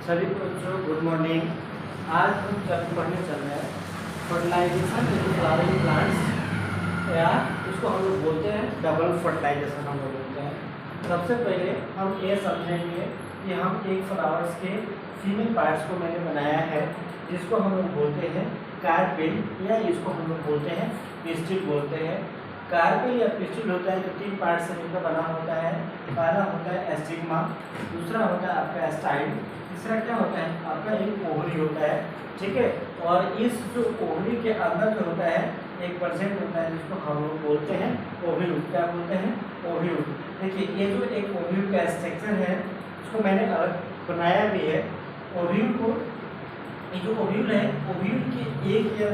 सभी बच्चों good morning. आज हम पढ़ने चल रहे हैं फर्टिलाइजेशन इन फ्लावरिंग प्लांट्स, या इसको हम लोग बोलते हैं डबल फर्टिलाइजेशन हम लोग बोलते हैं। सबसे पहले हम ये समझेंगे कि हम एक फ्लावर्स के फीमेल पार्ट्स को मैंने बनाया है, जिसको हम लोग बोलते हैं कार्पेल, या इसको हम लोग बोलते हैं पिस्टिल बोलते हैं। कार्पेल या पिस्टिल होता है जो 3 पार्ट से मिलकर बना होता है। पहला होता है एस्टिग्मा, दूसरा होता है आपका स्टाइल, तीसरा क्या होता है आपका एक ओवरी होता है। ठीक है, और इस जो ओवरी के अंदर जो होता है एक परसेंट होता है जिसको हम लोग बोलते हैं ओव्यूल। क्या बोलते हैं? ओव्यूल। देखिए ये जो एक ओव्यूल का स्ट्रक्चर है उसको मैंने अलग बनाया भी है। ओव्यूल को, ये जो ओव्यूल है, ओव्यूल की एक या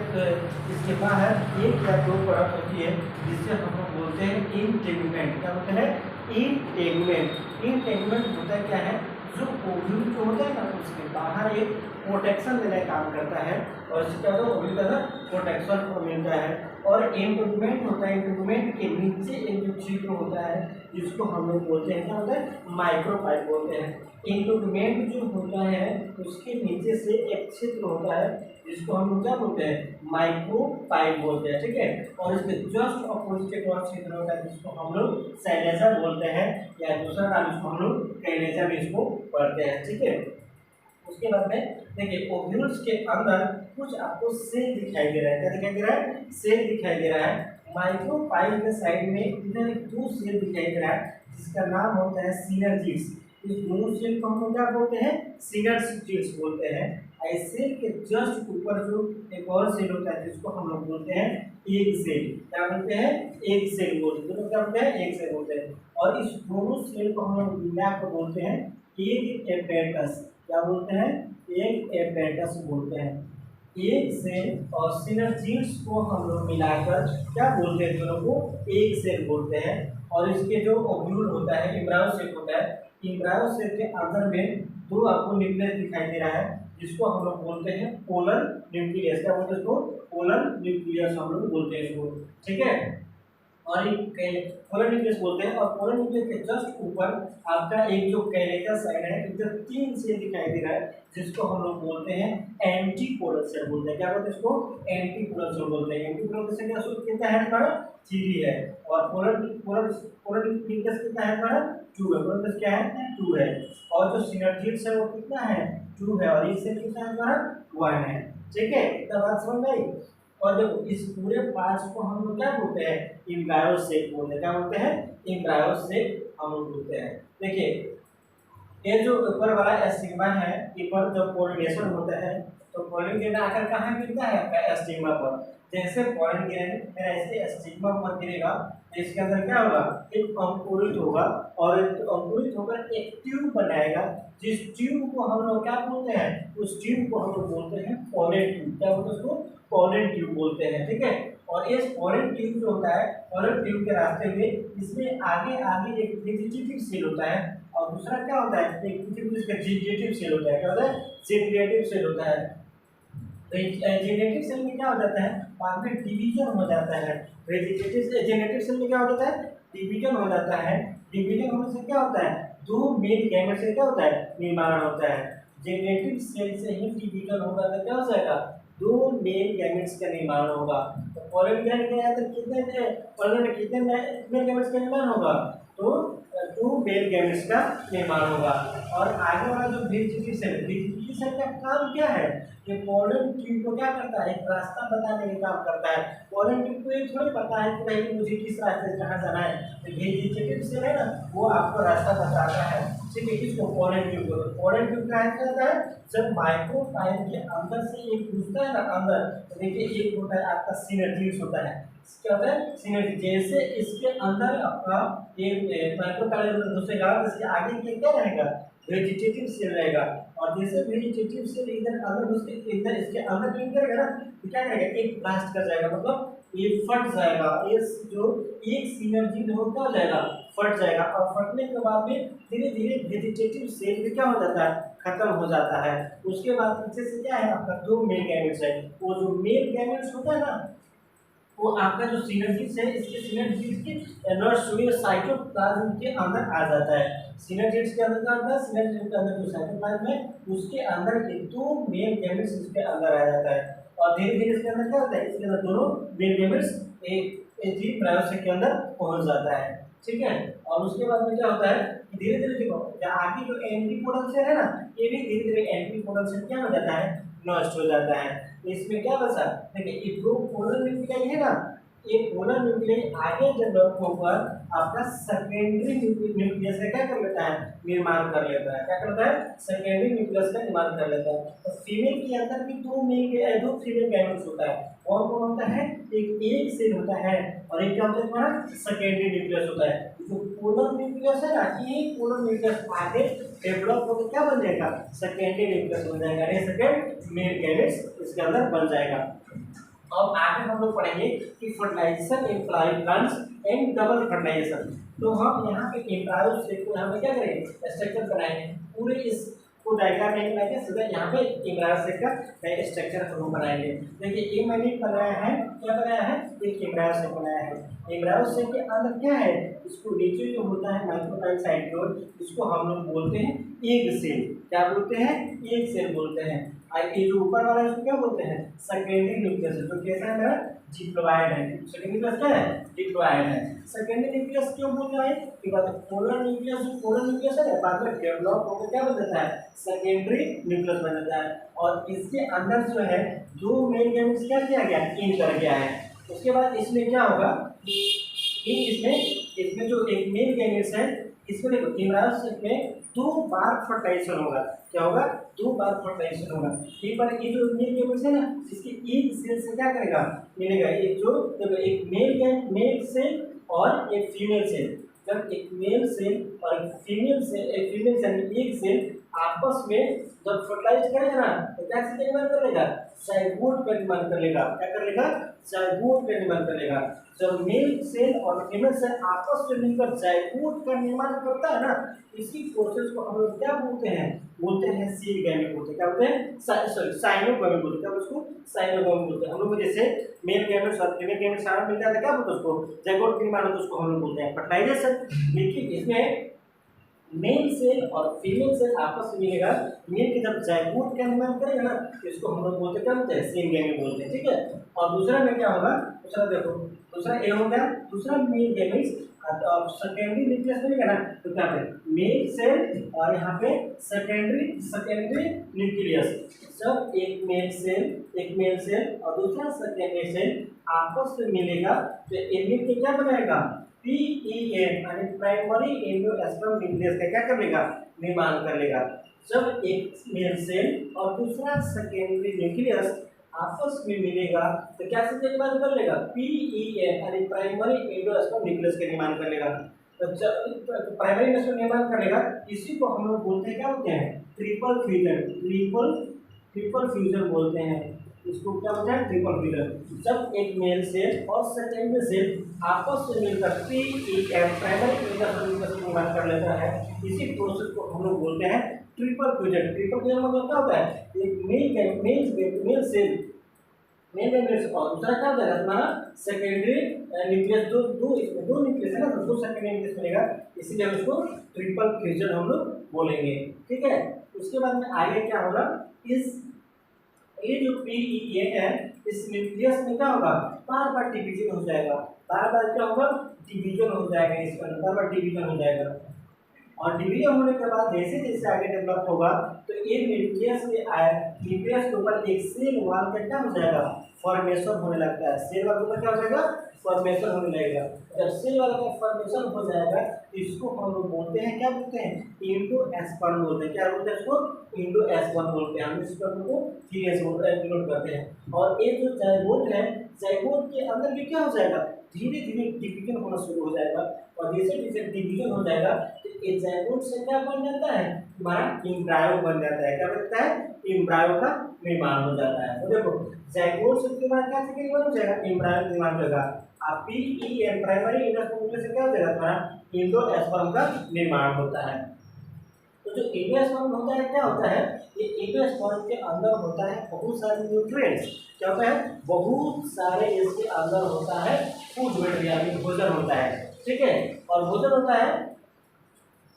इसके बाहर एक या 2 परत होती है जिससे हम लोग बोलते हैं इंटेगुमेंट। क्या बोलते हैं? इंटेगुमेंट। इंटेगुमेंट होता है क्या है, जो ओव्यूल जो होता है ना उसके बाहर एक प्रोटेक्शन देने का काम करता है, और इससे क्या होता है ओव्यूल का प्रोटेक्शन को मिलता है। और इंटेगुमेंट होता है, इंटेगुमेंट के नीचे एक जो छिद्र होता है जिसको हम लोग बोलते हैं क्या होता है माइक्रोपाइप बोलते हैं। इंटेगुमेंट जो होता है उसके नीचे से एक छिद्र होता है जिसको हम लोग क्या बोलते हैं माइक्रोपाइप बोलते हैं। ठीक है, और इसके जस्ट अपोजिट एक और छिद्र होता है जिसको हम लोग साइलेजा बोलते हैं, या दूसरा नाम इसको हम लोग कैलेजा भी इसको पढ़ते हैं। ठीक है, उसके बाद में देखिए ओव्यूल्स के अंदर कुछ आपको सेल दिखाई दे रहा है। क्या दिखाई दे रहा है? सेल दिखाई दे रहा है। माइक्रोपाइल के साइड में इधर एक 2 सेल दिखाई दे रहा है जिसका नाम होता है सिनर्जिड्स। इस दोनों सेल को हम लोग क्या बोलते हैं? सिनर्जिड्स बोलते हैं। इस सेल के जस्ट ऊपर जो एक और सेल होता है जिसको हम लोग बोलते हैं एग सेल। क्या बोलते हैं? एग सेल बोलते हैं। दोनों क्या बोलते हैं? एग सेल बोलते हैं। और इस दोनों सेल को हम लोग मिला कर बोलते हैं एग एपेटस। क्या बोलते हैं? एग एपेटस बोलते हैं। एक सेल और सिनर्जिड्स को हम लोग मिलाकर क्या बोलते हैं? दोनों को एक सेल बोलते हैं। और इसके जो ओव्यूल होता है एम्ब्रायो सेल होता है, एम्ब्रायो सेल के अंदर में 2 आपको न्यूक्लियस दिखाई दे रहा है जिसको हम लोग बोलते हैं पोलर न्यूक्लियस। क्या बोलते हैं इसको? पोलर न्यूक्लियस हम लोग बोलते हैं इसको। ठीक है, और एक पोलर न्यूक्लियस बोलते हैं। और पोलर न्यूक्लियस के जस्ट ऊपर आपका एक जो कैलेजा साइड है इधर 3 सेल दिखाई दे रहा है जिसको हम लोग बोलते हैं एंटीपोलर सेल बोलते हैं। क्या बोलते हैं इसको? एंटीपोलर सेल बोलते हैं। एंटीपोलर सेल का सूत्र कितना है हमारा? 3 है। और पोलर पोलर पोलर न्यूक्लियस कितना है हमारा? 2 है। पोलर क्या है? 2 है। और जो सिनर्जिड्स है वो कितना है? 2 है। और एक सेल कितना है हमारा? 1 है। ठीक है, इतना बात समझ में आई? और देखो इस पूरे पार्ट्स को हम लोग क्या बोलते हैं? एम्ब्रायो सेल बोलते हैं। क्या बोलते हैं? एम्ब्रायो सेल हम लोग बोलते हैं। देखिए ये जो ऊपर वाला एस्टिग्मा है, ऊपर जब पोलिनेशन होता है तो पोलन ग्रेन आकर कहाँ गिरता है? आपका एस्टिग्मा पर। जैसे पोलन ग्रेन मेरा ऐसे एस्टिग्मा पर गिरेगा तो इसके अंदर क्या होगा? एक अंकुरित होगा, और अंकुरित होकर एक ट्यूब बनाएगा जिस ट्यूब को हम लोग क्या बोलते हैं? उस ट्यूब को हम लोग बोलते हैं पोलन ट्यूब। क्या बोलते हैं उसको? पोलन ट्यूब बोलते हैं। ठीक है, और इस पोलन ट्यूब जो होता है, पोलन ट्यूब के रास्ते में इसमें आगे आगे एक वेजिटेटिव सेल होता है, और दूसरा क्या होता है? एक जेनेटिव सेल होता है। क्या होता है? जेनेटिव सेल होता है। जेनेटिव सेल में क्या हो जाता है? बाद में डिवीजन हो जाता है। जेनेटिव सेल में क्या हो जाता है? डिवीजन हो जाता है। डिवीजन होने से क्या होता है? 2 मेल गैमेट से क्या होता है? निर्माण होता है। जेनेटिव सेल से ही डिवीजन होगा तो क्या हो जाएगा? 2 मेल गैमेट्स का निर्माण होगा। तो पोलन ग्रैंड के अंदर कितने मेल गैमेट्स का निर्माण होगा? तो 2 मेल गैमेट्स का निर्माण होगा। और आगे वाला जो वेजिटेटिव सेल का काम क्या है? ये पोलन ट्यूब को क्या करता है? एक रास्ता बताने का काम करता है। पोलन ट्यूब को ये थोड़ी पता है कि भाई मुझे किस रास्ते से कहाँ जाना है। तो वेजिटेटिव सेल है ना, वो आपको रास्ता बताता है। ठीक है, किसको? पोलन ट्यूब को। पोलन ट्यूब क्या होता है? जब माइक्रोपाइल के अंदर से एक घुसता है ना अंदर, तो देखिए एक होता है आपका सिनर्जिड्स होता है। क्या होता है? सिनर्जिड्स। जैसे इसके अंदर आपका एक माइक्रोपाइल घुसेगा तो इसके आगे क्या रहेगा? वेजिटेटिव सेल रहेगा। और जैसे वेजिटेटिव सेल इधर अंदर घुस के इधर इसके अंदर क्लिक करेगा ना तो क्या करेगा? एक ब्लास्ट कर जाएगा, मतलब ये फट जाएगा। ये जो एक सिनर्जिड होता हो जाएगा, फट जाएगा। और फटने के बाद में धीरे धीरे वेजिटेटिव सेल भी क्या हो जाता है? खत्म हो जाता है। उसके बाद पीछे से क्या है आपका? 2 मेल गैमेट्स है। वो जो मेल गैमेट्स होता है ना, वो आपका जो सिनर्जिस है, इसके सिनर्जिस के एनर्जी साइटोप्लाज्म के अंदर आ जाता है। सिनर्जिस के अंदर क्या होता है, सिनर्जिस के अंदर जो साइटोप्लाज्म है उसके अंदर के दो मेन गैमेट्स इसके अंदर आ जाता है, और धीरे धीरे इसके अंदर क्या होता है, इसके अंदर दोनों मेन गैमेट्स एक जीव प्रायोसिक के अंदर पहुंच जाता है। ठीक है, और उसके बाद में क्या होता है, धीरे धीरे देखो आगे जो एंटीपोडल सेल है ना, ये भी धीरे धीरे एंटीपोडल सेल क्या हो जाता है, नष्ट हो जाता है। इसमें क्या बचा, देखिए ये दो पोलर न्यूक्लियाई है ना, ये पोलर न्यूक्लियाई आगे डेवलप होकर आपका सेकेंडरी न्यूक्लियस का क्या कर लेता है, निर्माण कर लेता है। क्या करता है, सेकेंडरी न्यूक्लियस का निर्माण कर लेता है। तो फीमेल के अंदर भी दो फीमेल गैमेट्स होता है। कौन कौन होता है, एक सेल होता है और एक क्या होता है हमारा सेकेंडरी न्यूक्लियस होता है। जो पोलर न्यूक्लियस है ना, ये पोलर न्यूक्लियस आगे डेवलप होकर क्या बन जाएगा, सेकेंडरी न्यूक्लियस बन जाएगा, ये सेकेंड मेन गैमेट्स इसके अंदर बन जाएगा। अब आगे हम लोग पढ़ेंगे कि fertilisation in plants and double fertilisation. तो हम यहाँ पे एम्ब्रायो सेल को यहाँ पे क्या करेंगे, स्ट्रक्चर बनाएंगे, पूरे इस को डायग्राम नहीं बनाएंगे, सीधा यहाँ पे एम्ब्रायो सेल का स्ट्रक्चर हम लोग बनाएंगे। देखिए ये मैंने बनाया है, क्या बनाया है, एक एम्ब्रायो सेल बनाया है। एम्ब्रायो सेल के अंदर क्या है, इसको नीचे जो होता है माइक्रोटाइल साइटोल, इसको हम लोग बोलते हैं एग सेल। क्या बोलते हैं, एग सेल बोलते हैं। और ये जो ऊपर वाला है उसको क्या बोलते हैं, सेकेंडरी न्यूक्लियस। जो कैसा है, डिप्लॉयड है। सेकेंडरी न्यूक्लियस क्या है, डिप्लॉयड है। सेकेंडरी न्यूक्लियस क्यों बोल रहा है, कि बात पोलर न्यूक्लियस, जो पोलर न्यूक्लियस है बाद में डेवलप होकर क्या बन जाता है, सेकेंडरी न्यूक्लियस बन जाता है। और इसके अंदर जो है दो मेन गैमेट्स क्या किया गया, इन कर गया है। उसके बाद इसमें क्या होगा, इसमें जो एक मेन गैमेट्स है, इसमें देखो एम्ब्रायो सेल में 2 बार फर्टिलाइजेशन होगा। क्या होगा, 2 बार फर्टिलाइजेशन होगा। एक बार ये जो मेल गैमेट्स है ना, इसके एक सेल से क्या करेगा, मिलेगा एक जो देखो एक मेल सेल और एक फीमेल सेल। जब एक मेल सेल और एक फीमेल सेल एक सेल आपस में जब फर्टिलाइज करेगा ना, तो क्या चीज का निर्माण कर लेगा, जाइगोट का निर्माण कर लेगा। क्या कर लेगा, जाइगोट का निर्माण कर लेगा। जब मेल सेल और फीमेल सेल आपस में मिलकर जाइगोट का निर्माण करता है ना, इसी प्रोसेस को हम लोग क्या बोलते हैं, सीड गैमेट बोलते हैं। क्या बोलते हैं, सॉरी साइनोगैमेट बोलते हैं। क्या उसको, साइनोगैमेट बोलते हैं। हम लोग जैसे मेल गैमेट और फीमेल गैमेट सारा मिल जाता है, क्या बोलते हैं उसको, जाइगोट का निर्माण होता है, उसको हम लोग बोलते हैं फर्टिलाइजेशन। लेकिन इसमें मेल सेल और फीमेल सेल आपस में मिलेगा, मेल के जब जाइगोट का निर्माण करेगा ना, इसको हम लोग बोलते हैं, क्या बोलते हैं, सीड गैमेट बोलते हैं। ठीक है, और दूसरा में क्या होगा, दूसरा देखो, दूसरा ए हो गया, दूसरा मेल गैमेट्स और सेकेंडरी न्यूक्लियस मिलेगा ना, तो क्या है, मेल सेल और यहाँ पे सेकेंडरी न्यूक्लियस। जब एक मेल सेल और दूसरा सेकेंडरी सेल आपस में मिलेगा तो ये मिलकर क्या बनाएगा, PEN यानी प्राइमरी एंडोस्पर्म न्यूक्लियस का क्या कर लेगा, निर्माण कर लेगा। जब एक मेल सेल और दूसरा सेकेंडरी न्यूक्लियस आपस में मिलेगा तो क्या चीज का निर्माण कर लेगा, PEN यानी प्राइमरी एंडोस्पर्म न्यूक्लियस का निर्माण कर लेगा। तो जब प्राइमरी एंडोस्पर्म निर्माण करेगा, इसी को हम लोग बोलते हैं, क्या बोलते हैं, ट्रिपल फ्यूजन बोलते हैं। इसको क्या बोलते हैं, ट्रिपल फ्यूजन। जब एक मेल सेल और सेकेंडरी सेल आपस में मिलकर PEN प्राइमरी एंडोस्पर्म का निर्माण कर लेता है, इसी प्रोसेस को हम लोग बोलते हैं ट्रिपल फ्यूजन। ट्रिपल फ्यूजन मतलब क्या होता है, एक मेल सेल और दूसरा क्या होता है तुम्हारा सेकेंडरी न्यूक्लियस। दो न्यूक्लियस है ना, तो दो सेकेंडरी न्यूक्लियस मिलेगा, इसीलिए हम इसको ट्रिपल फ्यूजन हम लोग बोलेंगे। ठीक है, उसके बाद में आगे क्या होगा, ये जो PEN है, इस न्यूक्लियस में क्या होगा, बार बार डिवीजन हो जाएगा। बार बार क्या होगा, डिवीजन हो जाएगा, इसका बार बार डिवीजन हो जाएगा। और डिवीजन होने के बाद जैसे जैसे आगे डेवलप होगा तो ये न्यूक्लियस के ऊपर एक सेल वॉल का क्या हो जाएगा, फॉर्मेशन होने लगता है। सेल वॉल के ऊपर क्या हो जाएगा, फॉर्मेशन होने लगेगा। जब सेल वॉल का फॉर्मेशन हो जाएगा तो इसको हम लोग बोलते हैं, क्या बोलते हैं, एंडोस्पर्म बोलते हैं। क्या बोलते हैं इसको, एंडोस्पर्म बोलते हैं। हम इस पर को सीरियस नोट करते हैं। और ये जो जाइगोट है, जाइगोट के अंदर भी क्या हो जाएगा, धीरे धीरे डिवीजन होना शुरू हो जाएगा। और जैसे जैसे डिवीजन हो जाएगा तो ये जाइगोट से क्या बन जाता है, हमारा एम्ब्रायो बन जाता है। क्या बनता है, एम्ब्रायो का निर्माण हो जाता है। तो देखो जाइगोट से के बाद क्या निर्माण हो जाएगा, एम्ब्रायो निर्माण हो जाएगा। आप PEN प्राइमरी एंडोस्पर्म से क्या हो जाएगा, हमारा एंडोस्पर्म का निर्माण होता है। तो जो एंडोस्पर्म होता है क्या होता है, ये एंडोस्पर्म के अंदर होता है बहुत सारे न्यूट्रिएंट्स। क्या होता है, बहुत सारे इसके अंदर होता है फूड मटेरियल यानी भोजन होता है, ठीक है। और भोजन होता है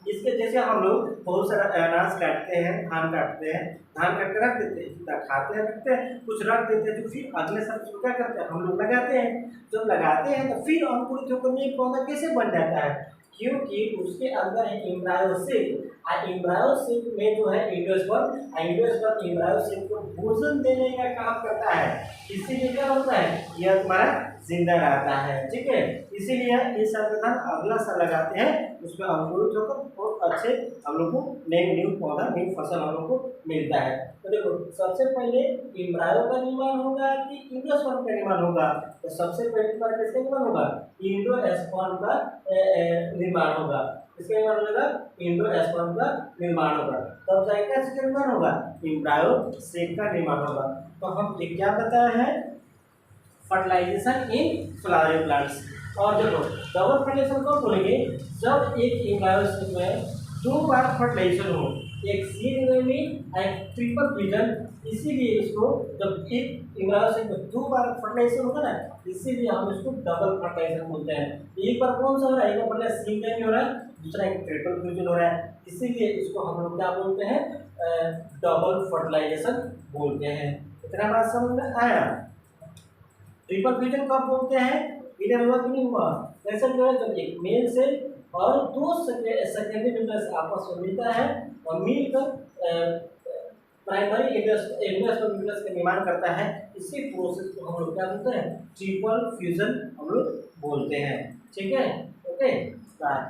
इसके, जैसे हम लोग बहुत सारा अनाज काटते हैं, धान काटते हैं, धान काट के रख देते हैं, जितना खाते हैं रखते हैं, कुछ रख देते हैं, तो फिर अगले साल उसको क्या करते हैं हम लोग लगाते हैं। जब लगाते हैं तो फिर अंकुरित होकर ये पौधा कैसे बन जाता है, क्योंकि उसके अंदर है एम्ब्रायोसिक, और एम्ब्रायोसिक में जो है एंडोस्पर्म, एंडोस्पर्म एम्ब्रायोसिक को भोजन देने का काम करता है, इसीलिए क्या होता है यह तुम्हारा जिंदा रहता है, ठीक है। इसीलिए ये सर्वधान अगला साल लगाते हैं, उसमें अंकुरित होकर बहुत अच्छे हम लोग को न्यू पौधा न्यू फसल हम लोग को मिलता है। तो देखो सबसे पहले एम्ब्रायो का निर्माण होगा कि एंडोस्पर्म का निर्माण होगा, तो सबसे पहले तुम्हारा किसका निर्माण होगा, एंडोस्पर्म का निर्माण होगा। इसका निर्माण होगा एंडोस्पर्म का निर्माण होगा, तब जाके क्या निर्माण होगा, एम्ब्रायोसेक का निर्माण होगा। तो हम ये क्या बताया है, फर्टिलाइजेशन इन फ्लावरिंग प्लांट्स। और देखो डबल फर्टिलाइजेशन कब बोलेंगे, जब एक एम्ब्रायोसेक में दो बार फर्टिलाइजेशन हो, एक सीड में एक ट्रिपल फ्यूजन, इसीलिए इसको जब एक एम्ब्रायोसेक में दो बार फर्टिलाइजेशन होगा ना, इसीलिए हम इसको डबल फर्टिलाइजेशन बोलते हैं। एक बार कौन सा हो रहा है, एक बार सीड में हो रहा है, दूसरा एक ट्रिपल फ्यूजन हो रहा है, इसीलिए इसको हम लोग क्या बोलते हैं, डबल फर्टिलाइजेशन बोलते हैं। इतना बात समझ में आया। ट्रिपल फ्यूजन कब बोलते हैं, इधर हुआ कि नहीं हुआ, कैसे जो है जब एक मेल सेल और दो सेकेंडरी न्यूक्लियस आपस में मिलता है और मिलकर प्राइमरी एंडोस्पर्म न्यूक्लियस का निर्माण करता है, इसी प्रोसेस को हम लोग क्या बोलते हैं, ट्रिपल फ्यूजन हम लोग बोलते हैं, ठीक है। Okay bye.